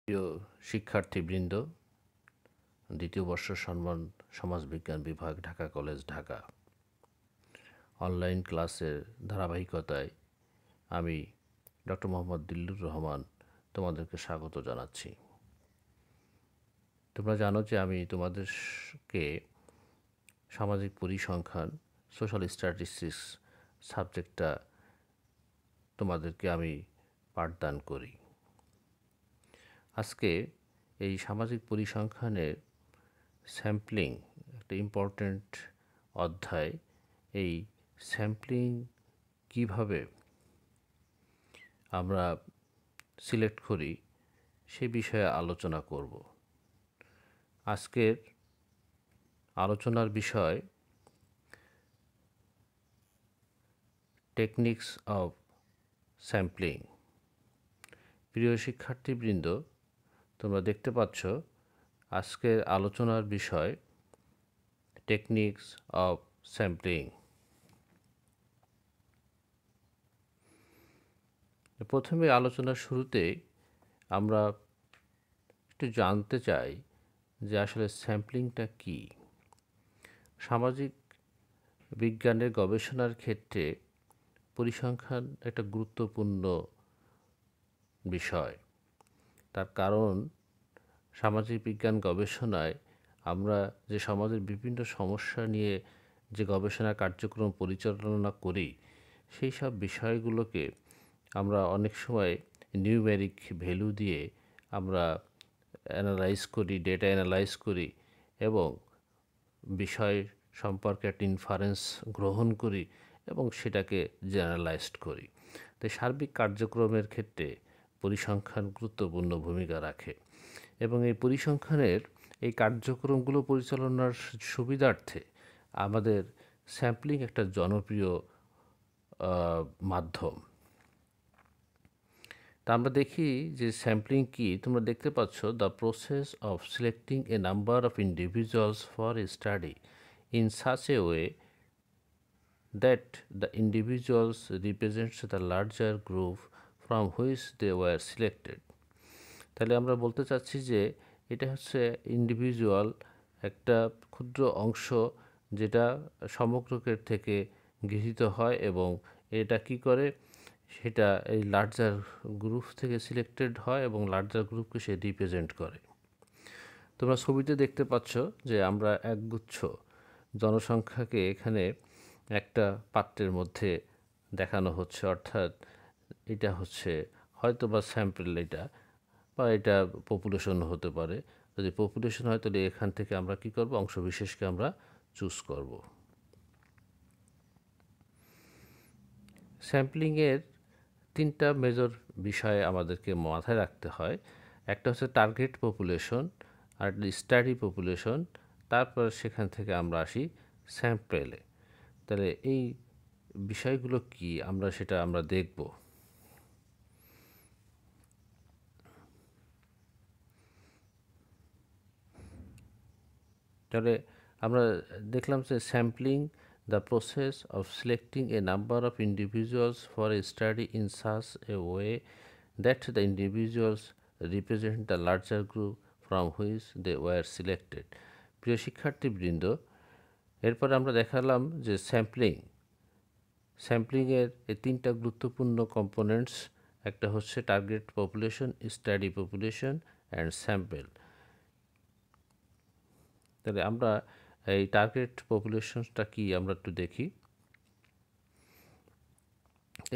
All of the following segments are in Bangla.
প্রিয় শিক্ষার্থীবৃন্দ, দ্বিতীয় বর্ষ সমাজবিজ্ঞান বিভাগ, ঢাকা কলেজ, ঢাকা। অনলাইন ক্লাসের ধারাবাহিকতায় আমি ডক্টর মোহাম্মদ দিলুর রহমান তোমাদেরকে স্বাগত জানাচ্ছি। তোমরা জানো যে আমি তোমাদেরকে সামাজিক পরিসংখ্যান, সোশ্যাল স্ট্যাটিস্টিক্স সাবজেক্টটা তোমাদেরকে আমি পাঠদান করি। আজকে এই সামাজিক পরিসংখ্যানের স্যাম্পলিং একটা ইম্পর্ট্যান্ট অধ্যায়। এই স্যাম্পলিং কিভাবে আমরা সিলেক্ট করি সে বিষয়ে আলোচনা করব। আজকের আলোচনার বিষয় টেকনিক্স অফ স্যাম্পলিং। প্রিয় শিক্ষার্থীবৃন্দ, তোমরা দেখতে পাচ্ছ আজকের আলোচনার বিষয় টেকনিক্স অফ স্যাম্পলিং। প্রথমে আলোচনার শুরুতে আমরা একটু জানতে চাই যে আসলে স্যাম্পলিংটা কী। সামাজিক বিজ্ঞানের গবেষণার ক্ষেত্রে পরিসংখ্যান একটা গুরুত্বপূর্ণ বিষয়। তার কারণ সামাজিক বিজ্ঞান গবেষণায় আমরা যে সমাজের বিভিন্ন সমস্যা নিয়ে যে গবেষণা কার্যক্রম পরিচালনা করি, সেই সব বিষয়গুলোকে আমরা অনেক সময় নিউমেরিক ভ্যালু দিয়ে আমরা অ্যানালাইজ করি, ডেটা অ্যানালাইজ করি এবং বিষয় সম্পর্কে একটা ইনফারেন্স গ্রহণ করি এবং সেটাকে জেনারেলাইজড করি। তাই সার্বিক কার্যক্রমের ক্ষেত্রে পরিসংখ্যান গুরুত্বপূর্ণ ভূমিকা রাখে এবং এই পরিসংখ্যানের এই কার্যক্রমগুলো পরিচালনার সুবিধার্থে আমাদের স্যাম্পলিং একটা জনপ্রিয় মাধ্যম। তা আমরা দেখি যে স্যাম্পলিং কি। তোমরা দেখতে পাচ্ছ, the process of selecting a number of individuals for a study in such a way that the individuals represents the larger group from which they were selected. তাহলে আমরা বলতে চাচ্ছি যে এটা হচ্ছে ইন্ডিভিজুয়াল একটা ক্ষুদ্র অংশ যেটা সমগ্রকের থেকে গৃহীত হয় এবং এটা কি করে, সেটা এই লার্জার গ্রুপ থেকে সিলেক্টেড হয় এবং লার্জার গ্রুপকে সে রিপ্রেজেন্ট করে। তোমরা ছবিতে দেখতে পাচ্ছ যে আমরা একগুচ্ছ জনসংখ্যাকে এখানে একটা পাত্রের মধ্যে দেখানো হচ্ছে, অর্থাৎ এটা হচ্ছে হয়তো বা স্যাম্পল, এটা বা এটা পপুলেশন হতে পারে। যদি পপুলেশন হয় তাহলে এখান থেকে আমরা কি করব, অংশবিশেষকে আমরা চুজ করব। স্যাম্পলিংয়ের তিনটা মেজর বিষয় আমাদেরকে মাথায় রাখতে হয়। একটা হচ্ছে টার্গেট পপুলেশন, আর স্টাডি পপুলেশন, তারপর সেখান থেকে আমরা আসি স্যাম্পেলে। তাহলে এই বিষয়গুলো কি সেটা আমরা দেখব। তাহলে আমরা দেখলাম যে sampling, the process of selecting a number of individuals for a study in such a way that the individuals represent the larger group from which they were selected. প্রিয় শিক্ষার্থীবৃন্দ, এরপর আমরা দেখালাম যে স্যাম্পলিংয়ের এই তিনটা গুরুত্বপূর্ণ কম্পোনেন্টস, একটা হচ্ছে target population, study population and sample. তাহলে আমরা এই টার্গেট পপুলেশনটা কি আমরা একটু দেখি।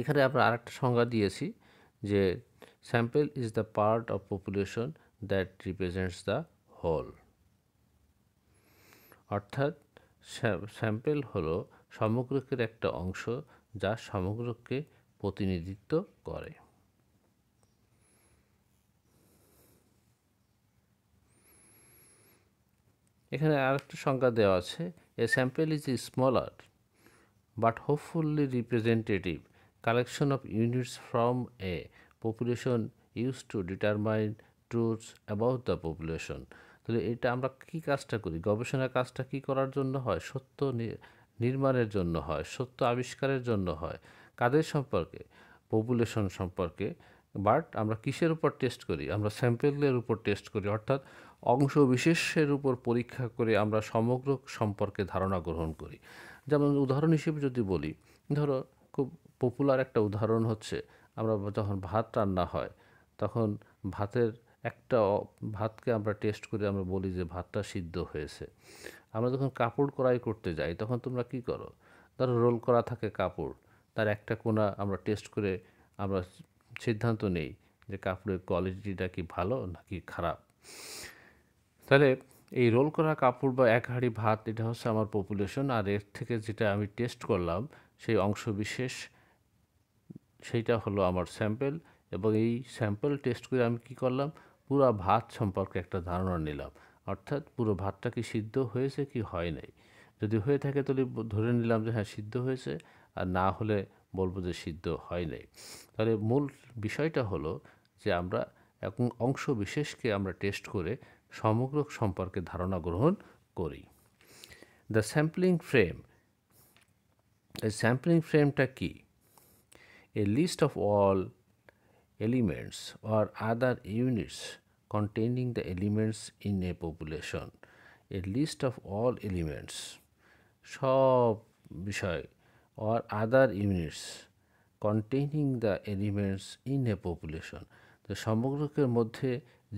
এখানে আমরা আরেকটা সংজ্ঞা দিয়েছি যে sample is the part of population that represents the whole. অর্থাৎ স্যাম্পল হলো সমগ্রকের একটা অংশ যা সমগ্রকে প্রতিনিধিত্ব করে। এখানে আরেকটা সংজ্ঞা দেওয়া আছে, এ sample is a smaller but hopefully representative collection of units from a population used to determine truths about the population. তাহলে এটা আমরা কি কাজটা করি, গবেষণার কাজটা কি করার জন্য হয়, সত্য নির্মাণের জন্য হয়, সত্য আবিষ্কারের জন্য হয়। কাদের সম্পর্কে? পপুলেশন সম্পর্কে। বাট আমরা কিসের উপর টেস্ট করি? আমরা স্যাম্পেলের উপর টেস্ট করি, অর্থাৎ অংশ বিশেষের উপর পরীক্ষা করে আমরা সমগ্র সম্পর্কে ধারণা গ্রহণ করি। যেমন উদাহরণ হিসেবে যদি বলি, ধরো খুব পপুলার একটা উদাহরণ হচ্ছে, আমরা যখন ভাত রান্না হয় তখন ভাতের একটা ভাতকে আমরা টেস্ট করে আমরা বলি যে ভাতটা সিদ্ধ হয়েছে। আমরা যখন কাপড় কড়াই করতে যাই তখন তোমরা কি করো? ধরো রোল করা থাকে কাপড়, তার একটা কোণা আমরা টেস্ট করে আমরা সিদ্ধান্ত নেই যে কাপড়ের কোয়ালিটিটা কি ভালো নাকি খারাপ। তাহলে এই রোল করা কাপড় বা এক হাঁড়ি ভাত, এটা হচ্ছে আমার পপুলেশন, আর এর থেকে যেটা আমি টেস্ট করলাম সেই অংশ বিশেষ, সেইটা হলো আমার স্যাম্পল। এবং এই স্যাম্পল টেস্ট করে আমি কি করলাম? পুরো ভাত সম্পর্কে একটা ধারণা নিলাম, অর্থাৎ পুরো ভাতটা কি সিদ্ধ হয়েছে কি হয় নাই। যদি হয়ে থাকে তাহলে ধরে নিলাম যে হ্যাঁ সিদ্ধ হয়েছে, আর না হলে বলবো যে সিদ্ধ হয় নাই। তাহলে মূল বিষয়টা হলো যে আমরা এখন অংশ বিশেষকে আমরা টেস্ট করে সমগ্র সম্পর্কে ধারণা গ্রহণ করি। দ্য স্যাম্পলিং ফ্রেম, এই স্যাম্পলিং ফ্রেমটা কি? A list of all elements or other units containing the elements in a population. A list of all elements, সব বিষয়, or other units containing the elements in a population. তো সমগ্রকের মধ্যে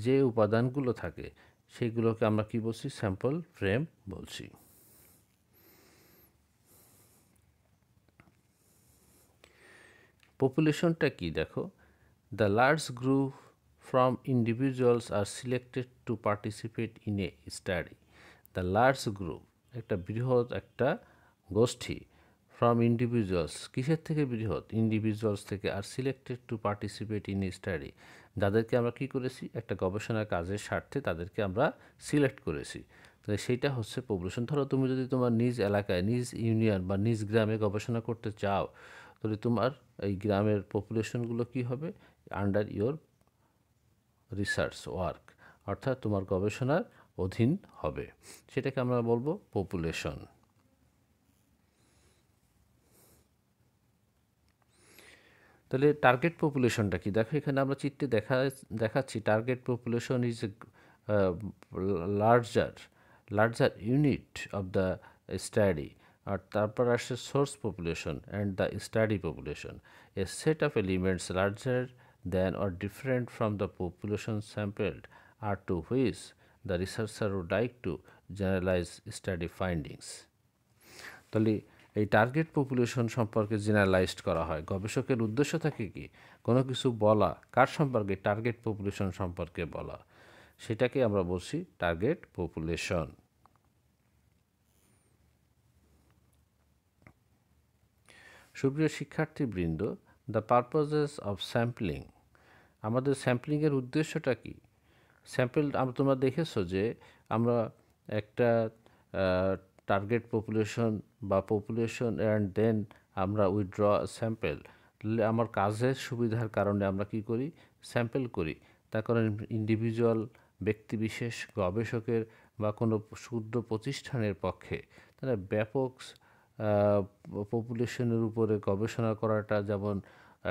যে উপাদানগুলো থাকে সেগুলোকে আমরা কি বলছি? স্যাম্পল ফ্রেম বলছি। পপুলেশনটা কি দেখো? The large group from individuals are selected to participate in a study. The large group, একটা বৃহৎ একটা গোষ্ঠী, ফ্রম ইন্ডিভিজুয়ালস, কিসের থেকে বৃহৎ? ইন্ডিভিজুয়ালস থেকে, are selected to participate in a study, যাদেরকে আমরা কি করেছি? একটা গবেষণা কাজের স্বার্থে তাদেরকে আমরা সিলেক্ট করেছি। তাহলে সেইটা হচ্ছে পপুলেশন। ধরো তুমি যদি তোমার নিজ এলাকায়, নিজ ইউনিয়ন বা নিজ গ্রামে গবেষণা করতে চাও, তাহলে তোমার এই গ্রামের পপুলেশনগুলো কি হবে? আন্ডার ইয়োর রিসার্চ ওয়ার্ক, অর্থাৎ তোমার গবেষণার অধীন হবে, সেটাকে আমরা বলবো পপুলেশন। তাহলে টার্গেট পপুলেশনটা কি? দেখো এখানে আমরা চিত্রে দেখাচ্ছি target population is a larger larger unit of the study. আর তারপর আসছে source population and the study population, a set of elements larger than or different from the population sampled, are to which the researcher would like to generalize study findings. তাহলে এই টার্গেট পপুলেশন সম্পর্কে জেনারেলাইজড করা হয়। গবেষকের উদ্দেশ্য থাকে কি? কোনো কিছু বলা, কার সম্পর্কে? টার্গেট পপুলেশন সম্পর্কে বলা, সেটাকে আমরা বলছি টার্গেট পপুলেশন। সুপ্রিয় শিক্ষার্থীবৃন্দ, দ্য পারপোজেস অফ স্যাম্পলিং, আমাদের স্যাম্পলিংয়ের উদ্দেশ্যটা কি? স্যাম্পল তোমরা দেখেছো যে আমরা একটা টার্গেট পপুলেশন বা পপুলেশন অ্যান্ড দেন আমরা উইথড্র স্যাম্পল, আমার কাজের সুবিধার কারণে আমরা কি করি? স্যাম্পল করি। তার কারণ ইন্ডিভিজুয়াল ব্যক্তিবিশেষ, গবেষকের বা কোনো ক্ষুদ্র প্রতিষ্ঠানের পক্ষে তারা ব্যাপক পপুলেশনের উপরে গবেষণা করাটা যেমন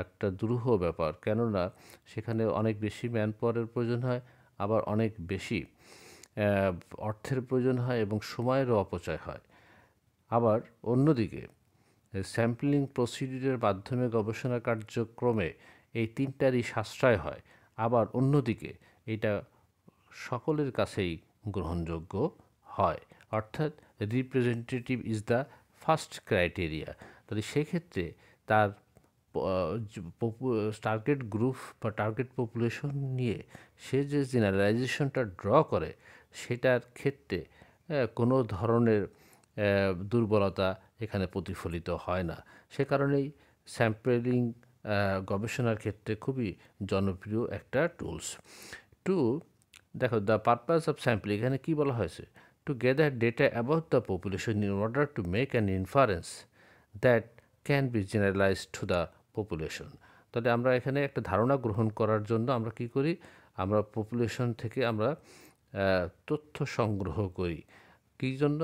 একটা দুরূহ ব্যাপার, কেননা সেখানে অনেক বেশি ম্যান পাওয়ারের প্রয়োজন হয়, আবার অনেক বেশি অর্থের প্রয়োজন হয় এবং সময়েরও অপচয় হয়। আবার অন্যদিকে স্যাম্পলিং প্রসিডিউরের মাধ্যমে গবেষণা কার্যক্রমে এই তিনটারই সাশ্রয় হয়। আবার অন্যদিকে এটা সকলের কাছেই গ্রহণযোগ্য হয়, অর্থাৎ representative is the first criteria. তাহলে সেক্ষেত্রে তার টার্গেট গ্রুপ বা টার্গেট পপুলেশন নিয়ে সে যে জেনারেলাইজেশনটা ড্র করে সেটার ক্ষেত্রে কোনো ধরনের দুর্বলতা এখানে প্রতিফলিত হয় না। সে কারণেই স্যাম্পলিং গবেষণার ক্ষেত্রে খুবই জনপ্রিয় একটা টুলস। টু দেখো, দ্য পারপাস অফ স্যাম্পলিং, এখানে কী বলা হয়েছে? Two gather data about the population in order to make an inference that can be generalised to the population. তাহলে আমরা এখানে একটা ধারণা গ্রহণ করার জন্য আমরা কি করি? আমরা পপুলেশন থেকে আমরা তথ্য সংগ্রহ করি। কী জন্য?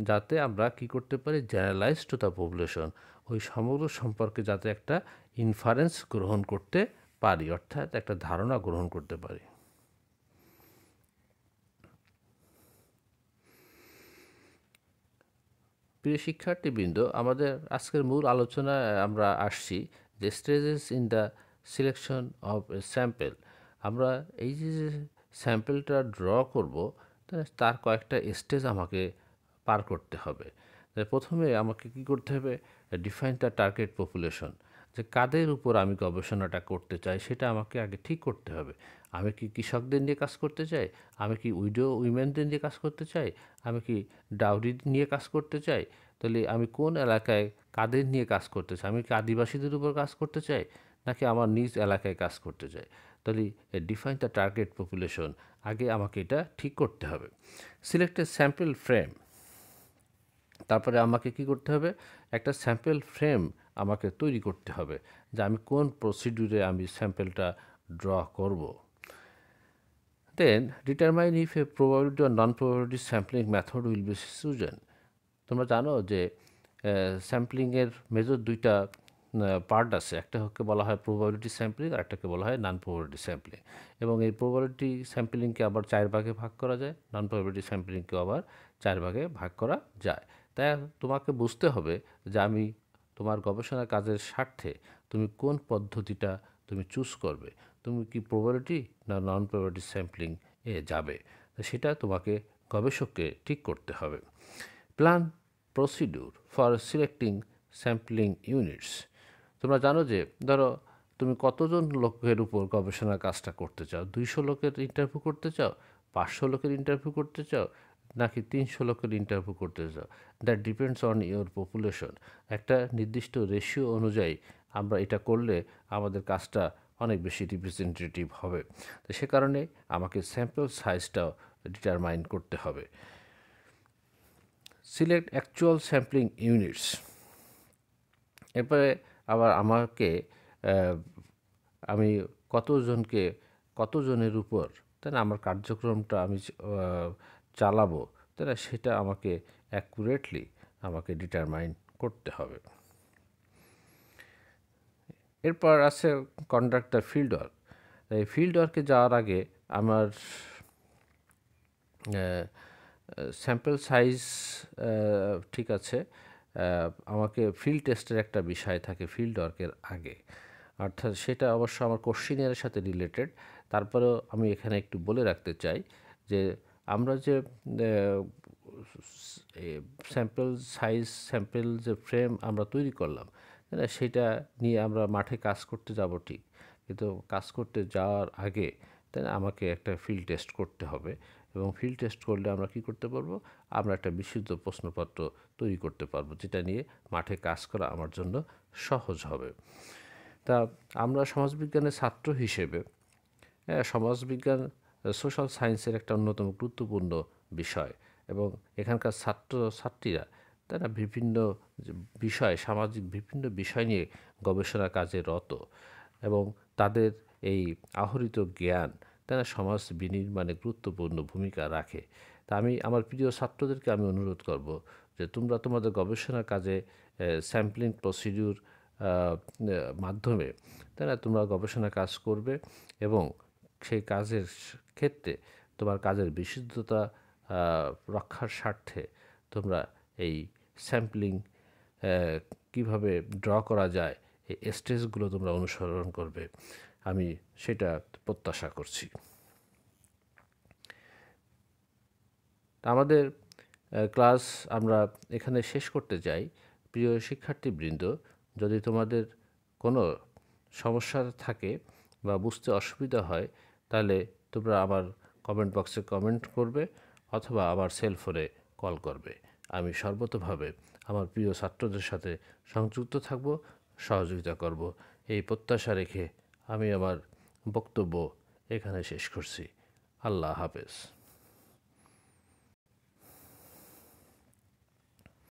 যাতে আমরা কি করতে পারি? জেনারেলাইজ টু দ্য পপুলেশন, ওই সমগ্র সম্পর্কে যাতে একটা ইনফারেন্স গ্রহণ করতে পারি, অর্থাৎ একটা ধারণা গ্রহণ করতে পারি। প্রিয় শিক্ষার্থীবৃন্দ, আমাদের আজকের মূল আলোচনায় আমরা আসছি যে stages in the selection of A sample. আমরা এই যে স্যাম্পলটা ড্র করব, তার কয়েকটা স্টেজ আমাকে পার করতে হবে। প্রথমে আমাকে কি করতে হবে? ডিফাইন দ্য টার্গেট পপুলেশন, যে কাদের উপর আমি গবেষণাটা করতে চাই সেটা আমাকে আগে ঠিক করতে হবে। আমি কি কৃষকদের নিয়ে কাজ করতে চাই? আমি কি উইডো উইমেনদের নিয়ে কাজ করতে চাই? আমি কি ডাউরি নিয়ে কাজ করতে চাই? তাহলে আমি কোন এলাকায় কাদের নিয়ে কাজ করতে চাই? আমি কি আদিবাসীদের উপর কাজ করতে চাই, নাকি আমার নিজ এলাকায় কাজ করতে চাই? তাহলে ডিফাইন দ্য টার্গেট পপুলেশন, আগে আমাকে এটা ঠিক করতে হবে। সিলেক্ট এ স্যাম্পল ফ্রেম, তারপরে আমাকে কি করতে হবে? একটা স্যাম্পল ফ্রেম আমাকে তৈরি করতে হবে, যে আমি কোন প্রসিডিউরে আমি স্যাম্পলটা ড্র করব। Then determine if a probability or non probability sampling method will be chosen। তোমরা জানো যে স্যাম্পলিংয়ের মেজর দুইটা পার্ট আছে, একটা হচ্ছে বলা হয় প্রবাবিলিটি স্যাম্পলিং, আর একটাকে বলা হয় নন প্রবাবিলিটি স্যাম্পলিং। এবং এই প্রবাবিলিটি স্যাম্পলিংকে আবার 4 ভাগে ভাগ করা যায়, নন প্রবাবিলিটি স্যাম্পলিংকেও আবার 4 ভাগে ভাগ করা যায়। তাই তোমাকে বুঝতে হবে যে আমি তোমার গবেষণা কাজের স্বার্থে তুমি কোন পদ্ধতিটা তুমি চুজ করবে। তুমি কি প্রবাবিলিটি না নন প্রবাবিলিটি স্যাম্পলিং এ যাবে, সেটা তোমাকে গবেষককে ঠিক করতে হবে। Plan procedure for selecting sampling units. তোমরা জানো যে ধরো তুমি কতজন লোকের উপর গবেষণা কাজটা করতে চাও? 200 লোকের ইন্টারভিউ করতে চাও, 500 লোকের ইন্টারভিউ করতে চাও, নাকি 300 লোকের ইন্টারভিউ করতে চাও? That depends on your population. একটা নির্দিষ্ট রেশিও অনুযায়ী আমরা এটা করলে আমাদের কাজটা অনেক বেশি রিপ্রেজেন্টেটিভ হবে। তো সে কারণে আমাকে স্যাম্পল সাইজটাও ডিটারমাইন করতে হবে। Select actual sampling units. এরপরে আবার আমাকে আমি কতজনের উপর আমার কার্যক্রমটা আমি চালাবো, সেটা আমাকে অ্যাকুরেটলি আমাকে ডিটারমাইন করতে হবে। এরপর আছে কন্ডাক্ট দ্য ফিল্ড ওয়ার্ক। এই ফিল্ড ওয়ার্কে যাওয়ার আগে আমার স্যাম্পল সাইজ ঠিক আছে, আমাকে ফিল্ড টেস্টের একটা বিষয় থাকে ফিল্ড ওয়ার্কের আগে, অর্থাৎ সেটা অবশ্য আমার কোশ্চিনিয়ারের সাথে রিলেটেড। তারপরেও আমি এখানে একটু বলে রাখতে চাই যে আমরা যে স্যাম্পল যে ফ্রেম আমরা তৈরি করলাম, সেটা নিয়ে আমরা মাঠে কাজ করতে যাব ঠিক, কিন্তু কাজ করতে যাওয়ার আগে আমাকে একটা ফিল্ড টেস্ট করতে হবে। এবং ফিল্ড টেস্ট করলে আমরা কি করতে পারবো? আমরা একটা বিশুদ্ধ প্রশ্নপত্র তৈরি করতে পারবো, যেটা নিয়ে মাঠে কাজ করা আমার জন্য সহজ হবে। তা আমরা সমাজবিজ্ঞানের ছাত্র হিসেবে সমাজবিজ্ঞান সোশ্যাল সায়েন্সের একটা অন্যতম গুরুত্বপূর্ণ বিষয়, এবং এখানকার ছাত্রীরা তারা বিভিন্ন বিষয়, সামাজিক বিভিন্ন বিষয় নিয়ে গবেষণা কাজে রত, এবং তাদের এই আহরিত জ্ঞান তারা সমাজ বিনির্মাণে গুরুত্বপূর্ণ ভূমিকা রাখে। তা আমি আমার প্রিয় ছাত্রদেরকে আমি অনুরোধ করব যে তোমরা তোমাদের গবেষণা কাজে স্যাম্পলিং প্রসিডিউর মাধ্যমে তোমরা গবেষণা কাজ করবে, এবং সেই কাজের ক্ষেত্রে তোমার কাজের বিশুদ্ধতা রক্ষার স্বার্থে তোমরা এই স্যাম্পলিং কিভাবে ড্র করা যায় এই স্টেজগুলো তোমরা অনুসরণ করবে, আমি সেটা প্রত্যাশা করছি। আমাদের ক্লাস আমরা এখানে শেষ করতে চাই। প্রিয় শিক্ষার্থীবৃন্দ, যদি তোমাদের কোনো সমস্যা থাকে বা বুঝতে অসুবিধা হয়, তাহলে তোমরা আমার কমেন্ট বক্সে কমেন্ট করবে অথবা আমার সেল ফোনে কল করবে। আমি সর্বতোভাবে আমার প্রিয় ছাত্রদের সাথে সংযুক্ত থাকব, সহযোগিতা করব, এই প্রত্যাশা রেখে আমি আমার বক্তব্য এখানে শেষ করছি। আল্লাহ হাফেজ।